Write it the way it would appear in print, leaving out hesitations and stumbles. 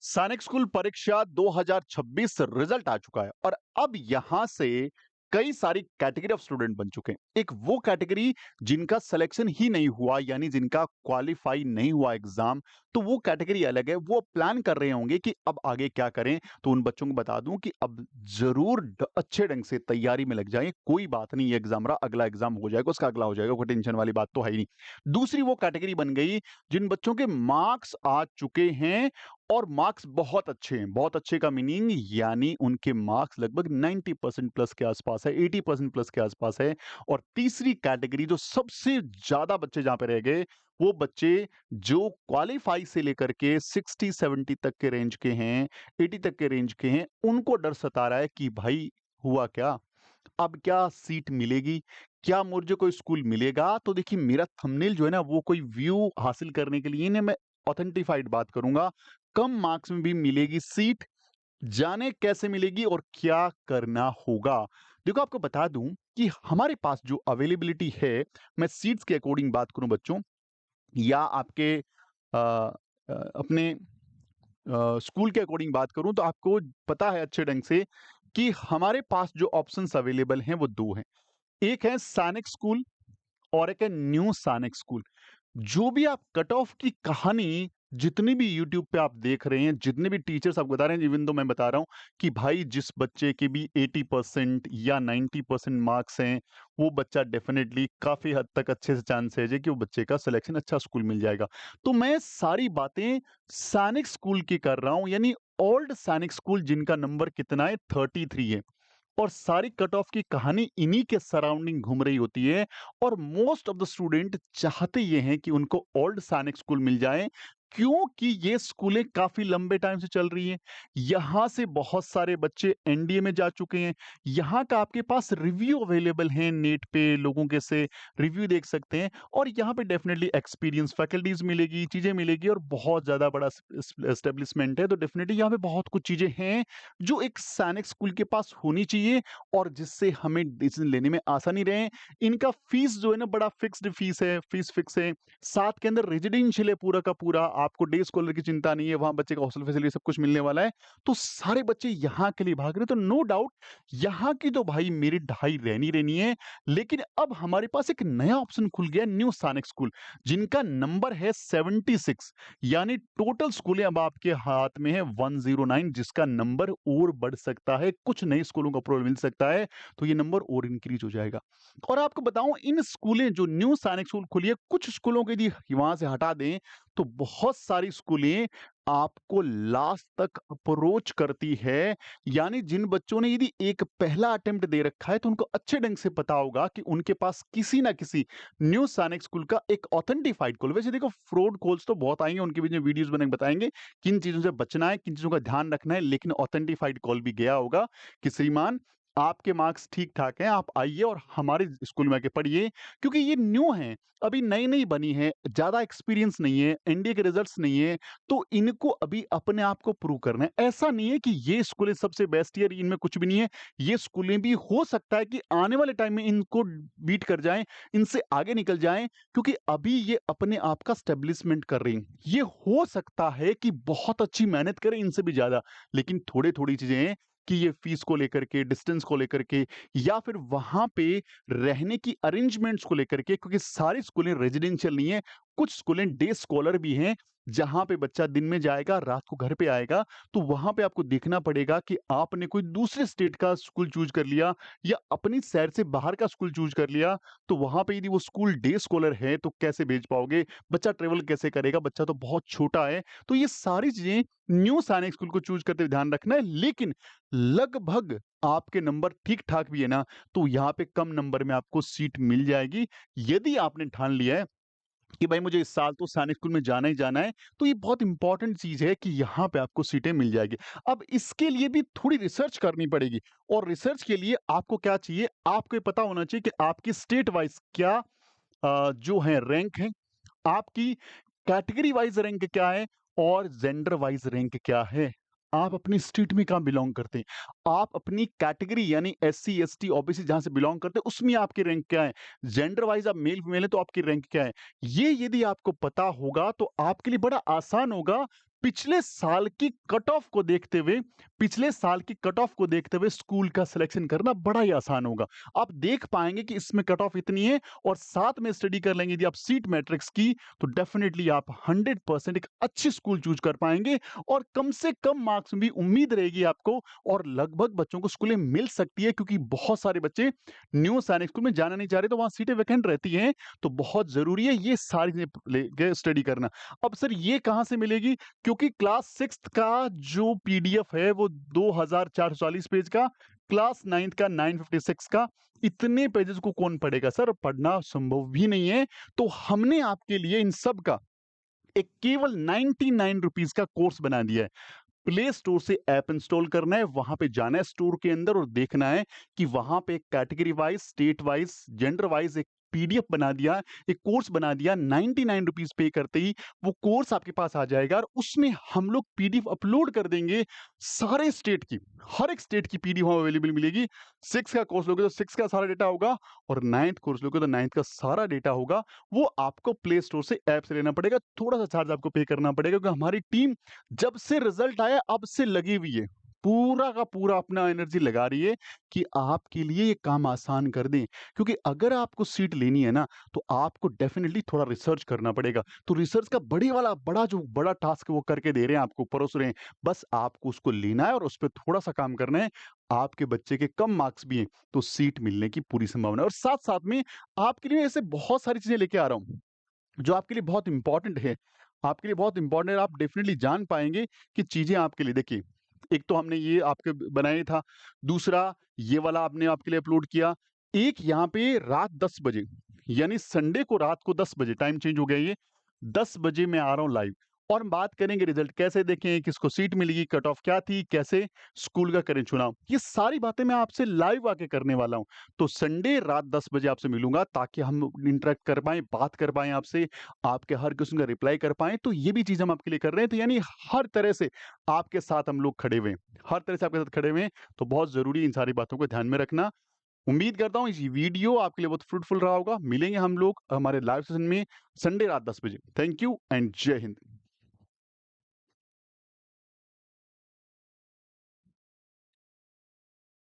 सैनिक स्कूल परीक्षा 2026 रिजल्ट आ चुका है और अब यहां से कई सारी कैटेगरी ऑफ स्टूडेंट बन चुके हैं। एक वो कैटेगरी जिनका सिलेक्शन ही नहीं हुआ यानी जिनका क्वालिफाई नहीं हुआ एग्जाम, तो वो कैटेगरी अलग है। वो प्लान कर रहे होंगे कि अब आगे क्या करें। तो उन बच्चों को बता दूं कि अब जरूर अच्छे ढंग से तैयारी में लग जाएं। कोई बात नहीं, ये एग्जाम रहा, अगला एग्जाम हो जाएगा, उसका अगला हो जाएगा, कोई टेंशन वाली बात तो है ही नहीं। दूसरी वो कैटेगरी बन गई जिन बच्चों के मार्क्स आ चुके हैं और मार्क्स बहुत अच्छे हैं। बहुत अच्छे का मीनिंग यानी उनके मार्क्स लगभग 90% प्लस के आसपास है, 80% प्लस के आसपास है। और तीसरी कैटेगरी जो सबसे ज्यादा बच्चे जहां पे रह गए, वो बच्चे जो क्वालिफाई से लेकर के 60-70 तक के रेंज के हैं, 80 तक के रेंज के हैं, उनको डर सता रहा है कि भाई हुआ क्या, अब क्या सीट मिलेगी, क्या मुझे कोई स्कूल मिलेगा। तो देखिए, मेरा थंबनेल जो है ना, वो कोई व्यू हासिल करने के लिए नहीं, मैं ऑथेंटिफाइड बात करूंगा। कम मार्क्स में भी मिलेगी सीट, जाने कैसे मिलेगी और क्या करना होगा। देखो, आपको बता दूं कि हमारे पास जो अवेलेबिलिटी है, मैं सीट्स के अकॉर्डिंग बात करूं बच्चों, या आपके अपने स्कूल के अकॉर्डिंग बात करूं, तो आपको पता है अच्छे ढंग से कि हमारे पास जो ऑप्शंस अवेलेबल हैं वो दो हैं। एक है सैनिक स्कूल और एक है न्यू सैनिक स्कूल। जो भी आप कट ऑफ की कहानी जितनी भी यूट्यूब पे आप देख रहे हैं, जितने भी टीचर्स आपको बता रहे हैं, इवन दो मैं बता रहा हूं कि भाई जिस बच्चे के भी 80% या 90% मार्क्स हैं, वो बच्चा डेफिनेटली काफी हद तक अच्छे से चांसेज है कि वो बच्चे का सिलेक्शन अच्छा स्कूल मिल जाएगा। तो मैं सारी बातें सैनिक स्कूल की कर रहा हूं, यानी ओल्ड सैनिक स्कूल जिनका नंबर कितना है, 33 है। और सारी कट ऑफ की कहानी इन्हीं के सराउंडिंग घूम रही होती है। और मोस्ट ऑफ द स्टूडेंट चाहते ये हैं कि उनको ओल्ड सैनिक स्कूल मिल जाए, क्योंकि ये स्कूलें काफी लंबे टाइम से चल रही हैं। यहां से बहुत सारे बच्चे एनडीए में जा चुके हैं। यहाँ का आपके पास रिव्यू अवेलेबल है, नेट पे लोगों के से रिव्यू देख सकते हैं। और यहाँ पे डेफिनेटली एक्सपीरियंस फैकल्टीज मिलेगी, चीजें मिलेगी, और बहुत ज्यादा बड़ा एस्टेब्लिशमेंट है। तो डेफिनेटली यहाँ पे बहुत कुछ चीजें हैं जो एक सैनिक स्कूल के पास होनी चाहिए और जिससे हमें डिसीजन लेने में आसानी रहे। इनका फीस जो है ना, बड़ा फिक्स्ड फीस है, फीस फिक्स है। साथ के अंदर रेजिडेंशियल है पूरा का पूरा, आपको डे स्कॉलर की चिंता नहीं है, वहां बच्चे का हॉस्टल फैसिलिटी सब कुछ मिलने वाला है। तो सारे बच्चे यहाँ के लिए भाग रहे हैं, तो नो डाउट यहाँ की तो भाई मेरी ढाई रहनी रहनी है। लेकिन अब हमारे पास एक नया ऑप्शन खुल गया, न्यू सैनिक स्कूल, जिनका नंबर है 76। यानी टोटल स्कूलें अब आपके हाथ में है 109, जिसका नंबर और बढ़ सकता है, कुछ नए स्कूलों का अप्रूवल मिल सकता है, तो ये नंबर और इंक्रीज हो जाएगा। और आपको बताऊं, इन स्कूलें जो न्यू सैनिक स्कूल खुली है, कुछ स्कूलों के यदि वहां से हटा दें, तो बहुत सारी स्कूलें आपको लास्ट तक अप्रोच करती है। यानी जिन बच्चों ने यदि एक पहला अटेम्प्ट दे रखा है, तो उनको अच्छे ढंग से पता होगा कि उनके पास किसी ना किसी न्यू सैनिक स्कूल का एक ऑथेंटिफाइड कॉल। वैसे देखो, फ्रॉड कॉल्स तो बहुत आएंगे, उनके बीच में वीडियोस बने के बताएंगे किन चीजों से बचना है, किन चीजों का ध्यान रखना है। लेकिन ऑथेंटिफाइड कॉल भी गया होगा कि श्रीमान, आपके मार्क्स ठीक ठाक हैं, आप आइए और हमारे स्कूल में आके पढ़िए। क्योंकि ये न्यू है, अभी नई नई बनी है, ज्यादा एक्सपीरियंस नहीं है, एनडीए के रिजल्ट्स नहीं है, तो इनको अभी अपने आप को प्रूव करना है। ऐसा नहीं है कि ये स्कूलें सबसे बेस्ट है, इनमें कुछ भी नहीं है। ये स्कूलें भी हो सकता है कि आने वाले टाइम में इनको बीट कर जाएं, इनसे आगे निकल जाएं, क्योंकि अभी ये अपने आप का स्टेब्लिशमेंट कर रही हैं। ये हो सकता है कि बहुत अच्छी मेहनत करें इनसे भी ज्यादा, लेकिन थोड़ी थोड़ी चीजें हैं कि ये फीस को लेकर के, डिस्टेंस को लेकर के, या फिर वहां पे रहने की अरेंजमेंट्स को लेकर के, क्योंकि सारी स्कूलें रेजिडेंशियल नहीं है, कुछ स्कूलें डे स्कॉलर भी हैं, जहां पे बच्चा दिन में जाएगा, रात को घर पे आएगा। तो वहां पे आपको देखना पड़ेगा कि आपने कोई दूसरे स्टेट का स्कूल चूज कर लिया या अपनी शहर से बाहर का स्कूल चूज कर लिया, तो वहां पे यदि वो स्कूल डे स्कॉलर है, तो कैसे भेज पाओगे, बच्चा ट्रेवल कैसे करेगा, बच्चा तो बहुत छोटा है। तो ये सारी चीजें न्यू सैनिक स्कूल को चूज करते हुए ध्यान रखना है। लेकिन लगभग आपके नंबर ठीक-ठाक भी है ना, तो यहाँ पे कम नंबर में आपको सीट मिल जाएगी। यदि आपने ठान लिया है कि भाई मुझे इस साल तो सैनिक स्कूल में जाना ही जाना है, तो ये बहुत इंपॉर्टेंट चीज़ है कि यहाँ पे आपको सीटें मिल जाएगी। अब इसके लिए भी थोड़ी रिसर्च करनी पड़ेगी, और रिसर्च के लिए आपको क्या चाहिए, आपको ये पता होना चाहिए कि आपकी स्टेट वाइज़ क्या जो है रैंक है, आपकी कैटेगरी वाइज़ रैंक क्या है, और जेंडर वाइज़ रैंक क्या है। आप अपनी स्टेट में कहाँ बिलॉन्ग करते हैं? आप अपनी कैटेगरी यानी एससी, एसटी, ओबीसी जहाँ से बिलॉन्ग करते हैं, उसमें आपकी रैंक क्या है? जेंडर वाइज़ आप मेल फीमेल हैं, तो आपकी रैंक क्या है? ये यदि आपको पता होगा, तो आपके लिए बड़ा आसान होगा पिछले साल की कट ऑफ को देखते हुए पिछले साल की कट ऑफ को देखते हुए स्कूल का सिलेक्शन करना बड़ा ही आसान होगा। आप देख पाएँगे कि इसमें कट ऑफ इतनी है और साथ में स्टडी कर लेंगे यदि आप सीट मैट्रिक्स की, तो डेफिनिटली आप 100% एक अच्छी स्कूल चूज़ कर पाएँगे और कम से कम मार्क्स में भी उम्मीद रहेगी आपको और लगभग बच्चों को स्कूलें मिल सकती है क्योंकि बहुत सारे बच्चे न्यू सैनिक स्कूल में जाना नहीं चाह रहे, तो वहाँ सीटें वैकेंट रहती हैं, तो बहुत ज़रूरी है ये सारी चीज़ें लेके स्टडी करना। अब सर ये कहाँ से मिलेगी? क्योंकि क्लास 6th का जो पीडीएफ है वो 2440 पेज का, क्लास 9th का 956 का, इतने पेजेज़ को कौन पढ़ेगा सर? पढ़ना संभव भी नहीं है। तो हमने आपके लिए इन सब का एक केवल 99 रुपीज़ का कोर्स बना दिया है। प्ले स्टोर से ऐप इंस्टॉल करना है, वहाँ पे जाना है स्टोर के अंदर और देखना है कि वहाँ पे category wise, state wise, gender wise एक पीडीएफ बना दिया, एक कोर्स बना दिया, 99 रुपीज़ पे करते ही वो कोर्स आपके पास आ जाएगा और उसमें हम लोग पीडीएफ अपलोड कर देंगे सारे स्टेट की, हर एक स्टेट की पीडीएफ वहाँ अवेलेबल मिलेगी। 6 का कोर्स लोगे तो 6 का सारा डेटा होगा और 9th कोर्स लोगे तो 9th का सारा डेटा होगा। वो आपको प्ले स्टोर से ऐप से लेना पड़ेगा, थोड़ा-सा चार्ज आपको पे करना पड़ेगा क्योंकि हमारी टीम जब से रिजल्ट आया अब से लगी हुई है। पूरा का पूरा अपना एनर्जी लगा रही है कि आपके लिए ये काम आसान कर दें। क्योंकि अगर आपको सीट लेनी है ना, तो आपको डेफ़िनिटली थोड़ा रिसर्च करना पड़ेगा। तो रिसर्च का बड़ा जो बड़ा टास्क वो करके दे रहे हैं, आपको परोस रहे हैं। बस आपको उसको लेना है और उस पे थोड़ा-सा काम करना है। आपके बच्चे के कम मार्क्स भी हैं, तो सीट मिलने की पूरी संभावना है और साथ-साथ में आपके लिए ऐसे बहुत सारी चीज़ें लेके आ रहा हूँ। जो आपके लिए बहुत इम्पोर्टेंट है, आपके लिए बहुत इम्पोर्टेंट है, आप डेफ़िनिटली जान पाएँगे कि चीज़ें आपके लिए देखिए, एक तो हमने ये आपके बनाया था, दूसरा ये वाला आपने आपके लिए अपलोड किया, एक यहाँ पे रात 10 बजे, यानी संडे को रात को 10 बजे टाइम चेंज हो गया ये, 10 बजे मैं आ रहा हूँ लाइव और हम बात करेंगे रिज़ल्ट कैसे देखें, किसको सीट मिलेगी, कट ऑफ क्या थी, कैसे स्कूल का करें चुनाव। ये सारी बातें मैं आपसे लाइव आके करने वाला हूँ। तो संडे रात 10 बजे आपसे मिलूँगा ताकि हम इंटरैक्ट कर पाएँ, बात कर पाएँ आपसे, आपके हर क्वेश्चन का रिप्लाई कर पाएँ, तो ये भी चीज़ हम आपके लिए कर रहे हैं। तो यानी हर तरह से आपके साथ हम लोग खड़े हुए हैं, हर तरह से आपके साथ खड़े हुए हैं, तो बहुत ज़रूरी है इन सारी बातों को ध्यान में रखना। उम्मीद करता हूँ ये वीडियो आपके लिए बहुत फ्रूटफुल रहा होगा। मिलेंगे हम लोग हमारे लाइव सेशन में संडे रात 10 बजे। थैंक यू एंड जय हिंद।